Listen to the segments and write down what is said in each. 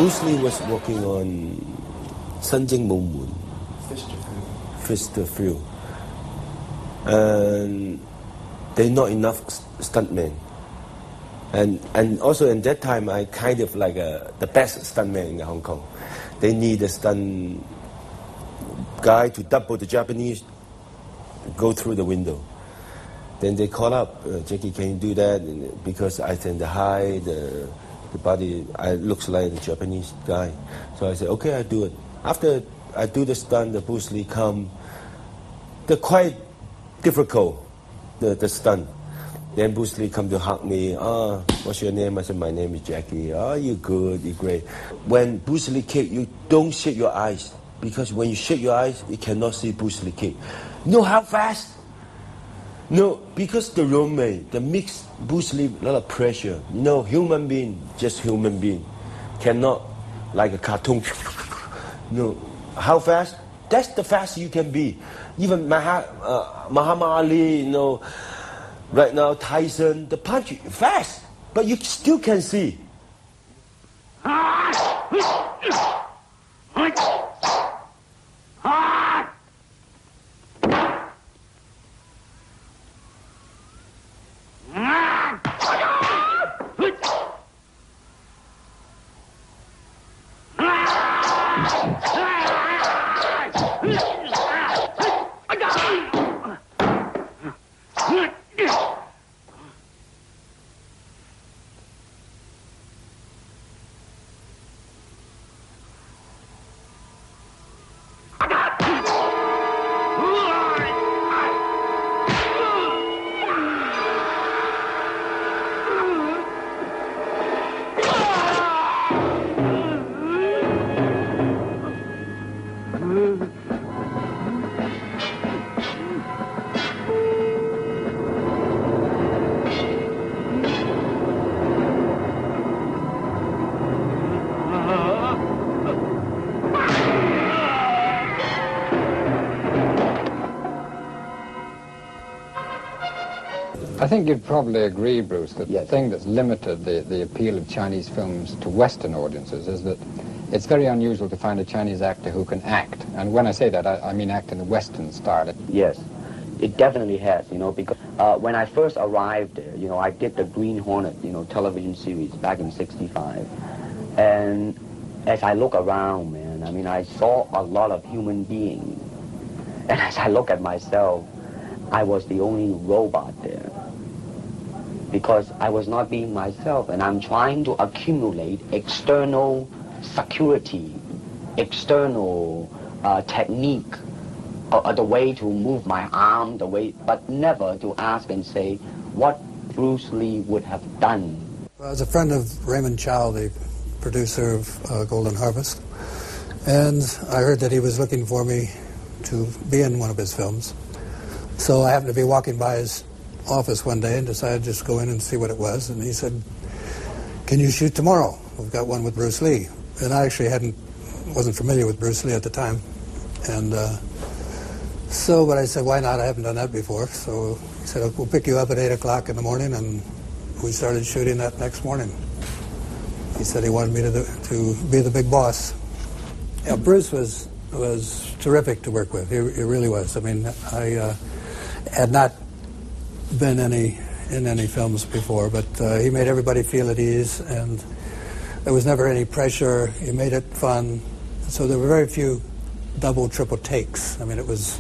Bruce Lee was working on Sanjing Moon, Fist of Fury. And there not enough stuntmen. And also in that time, I kind of like the best stuntman in Hong Kong. They need a stunt guy to double the Japanese, go through the window. Then they call up, Jackie, can you do that? And because I think the height, the body, looks like the Japanese guy. So I said, okay, I do it. After I do the stunt, the Bruce Lee come. They're quite difficult, the stunt. Then Bruce Lee come to hug me. What's your name? I said, my name is Jackie. You're good, you're great. When Bruce Lee kick, you don't shake your eyes. Because when you shake your eyes, you cannot see Bruce Lee kick. You know how fast? No, because the roommate, the mix, Bruce Lee, a lot of pressure. Human being, just human being. Cannot, like a cartoon. No, how fast? That's the fast you can be. Even Muhammad Ali, right now Tyson, the punch fast, but you still can see. I think you'd probably agree, Bruce, that the thing that's limited the appeal of Chinese films to Western audiences is that it's very unusual to find a Chinese actor who can act. And when I say that, I mean act in the Western style. Yes, it definitely has, because when I first arrived there, I did the Green Hornet, television series back in '65. And as I look around, man, I saw a lot of human beings. And as I look at myself, I was the only robot there. Because I was not being myself, and I'm trying to accumulate external security, external technique, the way to move my arm, but never to ask and say what Bruce Lee would have done. I was a friend of Raymond Chow, the producer of Golden Harvest, and I heard that he was looking for me to be in one of his films. So I happened to be walking by his office one day and decided to just go in and see what it was. And he said, can you shoot tomorrow? We've got one with Bruce Lee. And I actually wasn't familiar with Bruce Lee at the time. And but I said, why not? I haven't done that before. So he said, we'll pick you up at 8 o'clock in the morning. And we started shooting that next morning. He said he wanted me to be the big boss. Yeah, Bruce was terrific to work with. He really was. I had not been in any films before, but he made everybody feel at ease, and there was never any pressure. He made it fun. So there were very few double, triple takes. It was,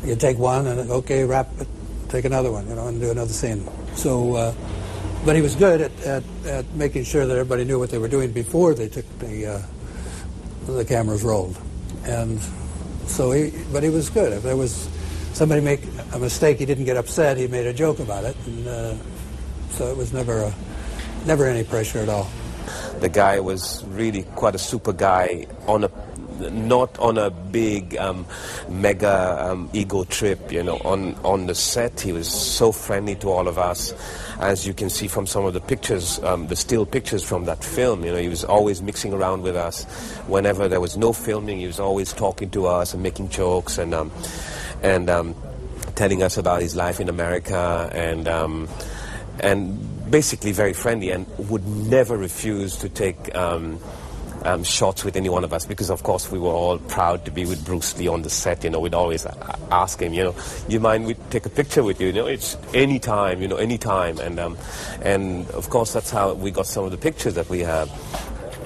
you take one and okay, wrap it, take another one, and do another scene. So, but he was good at making sure that everybody knew what they were doing before they took the cameras rolled. And so but he was good. If there was somebody make a mistake, he didn't get upset. He made a joke about it, and so it was never any pressure at all. The guy was really quite a super guy, not on a big mega ego trip. On the set, he was so friendly to all of us. As you can see from some of the pictures, the still pictures from that film, he was always mixing around with us. Whenever there was no filming, he was always talking to us and making jokes and telling us about his life in America, and basically very friendly, and would never refuse to take shots with any one of us, because of course we were all proud to be with Bruce Lee on the set. We'd always ask him, you mind we take a picture with you? It's anytime, anytime. And of course that's how we got some of the pictures that we have.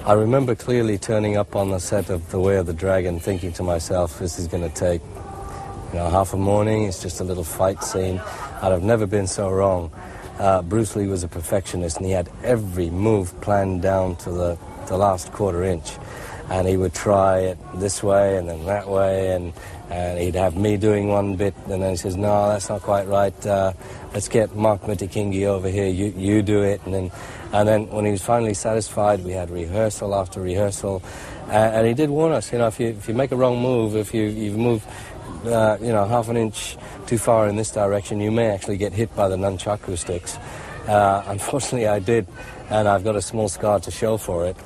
I remember clearly turning up on the set of The Way of the Dragon, thinking to myself, this is going to take half a morning. It's just a little fight scene. I'd have never been so wrong. Bruce Lee was a perfectionist, and he had every move planned down to the last quarter inch. And he would try it this way and then that way, and he'd have me doing one bit, and then he says, no, that's not quite right. Let's get Mark Mitikingi over here. You do it. And then when he was finally satisfied, we had rehearsal after rehearsal. And he did warn us, if you make a wrong move, if you move half an inch too far in this direction, you may actually get hit by the nunchaku sticks. Unfortunately, I did, and I've got a small scar to show for it.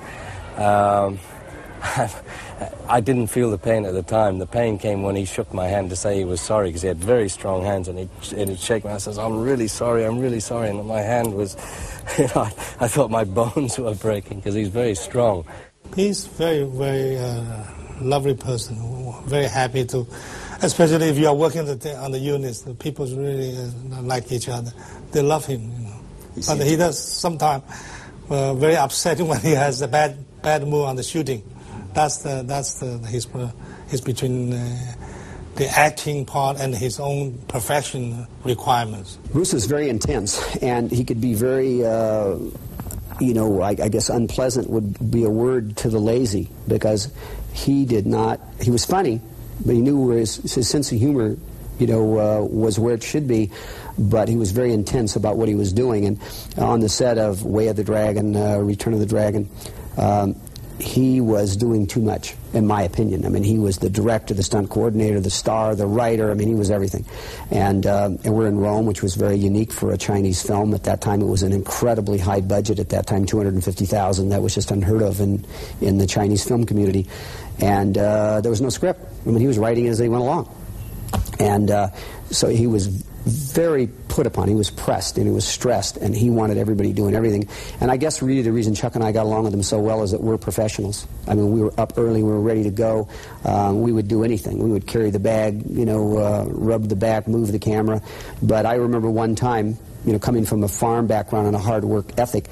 I didn't feel the pain at the time. The pain came when he shook my hand to say he was sorry, because he had very strong hands, and he'd shake my hand and says, I'm really sorry. And my hand was, I thought my bones were breaking, because he's very strong. He's very, very lovely person, very happy to, especially if you are working on the units, the people really like each other. They love him, But he does sometimes very upsetting when he has a bad move on the shooting. That's his between the acting part and his own perfection requirements. Bruce is very intense, and he could be very, I guess unpleasant would be a word to the lazy, because he was funny, but he knew where his sense of humor, was where it should be, but he was very intense about what he was doing. And on the set of Way of the Dragon, Return of the Dragon, he was doing too much, in my opinion. I mean, he was the director, the stunt coordinator, the star, the writer. I mean, he was everything. And we're in Rome, which was very unique for a Chinese film. At that time, it was an incredibly high budget. At that time, $250,000. That was just unheard of in the Chinese film community. And there was no script. I mean, he was writing as they went along. And so he was very put upon. He was pressed, and he was stressed, and he wanted everybody doing everything. And I guess really the reason Chuck and I got along with him so well is that we're professionals. I mean, we were up early, we were ready to go. We would do anything. We would carry the bag, rub the back, move the camera. But I remember one time, coming from a farm background and a hard work ethic,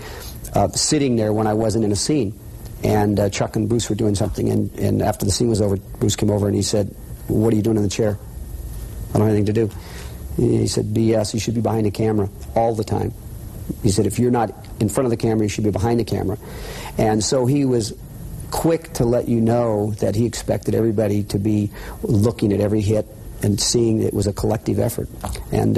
sitting there when I wasn't in a scene. And Chuck and Bruce were doing something, and after the scene was over, Bruce came over and he said, what are you doing in the chair? I don't have anything to do. He said, BS, you should be behind the camera all the time. He said, if you're not in front of the camera, you should be behind the camera. And so he was quick to let you know that he expected everybody to be looking at every hit and seeing it was a collective effort. And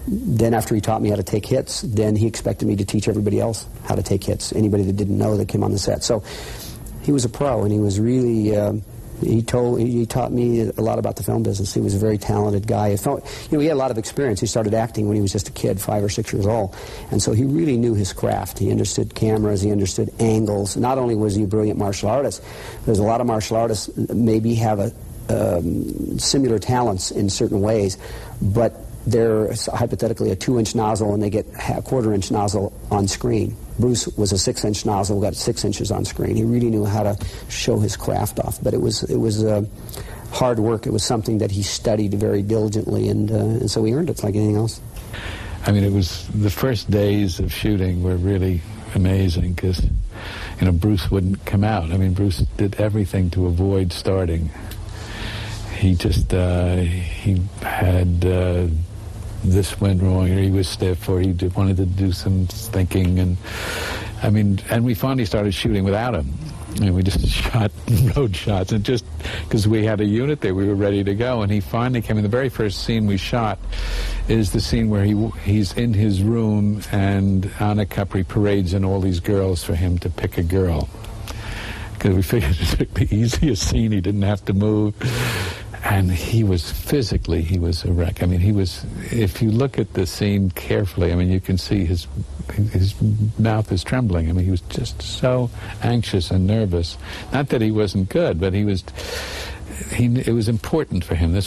then after he taught me how to take hits, then he expected me to teach everybody else how to take hits, anybody that didn't know that came on the set. So he was a pro, and he was really... He taught me a lot about the film business. He was a very talented guy. He had a lot of experience. He started acting when he was just a kid, 5 or 6 years old. And so he really knew his craft. He understood cameras. He understood angles. Not only was he a brilliant martial artist, there's a lot of martial artists maybe have similar talents in certain ways, but they're hypothetically a 2-inch nozzle and they get a 1/4-inch nozzle on screen. Bruce was a 6-inch nozzle, got 6 inches on screen. He really knew how to show his craft off, but it was hard work. It was something that he studied very diligently, and so he earned it like anything else. I mean, it was the first days of shooting were really amazing because, Bruce wouldn't come out. I mean, Bruce did everything to avoid starting. He just, he had... this went wrong, or he was stiff, or he wanted to do some thinking, and we finally started shooting without him. And we just shot road shots, and just because we had a unit there, we were ready to go. And he finally came in. The very first scene we shot is the scene where he's in his room, and Anna Capri parades in all these girls for him to pick a girl. Because we figured it was the easiest scene. He didn't have to move. And he was a wreck. I mean, if you look at the scene carefully, I mean, you can see his mouth is trembling. I mean, he was just so anxious and nervous. Not that he wasn't good, but it was important for him. This was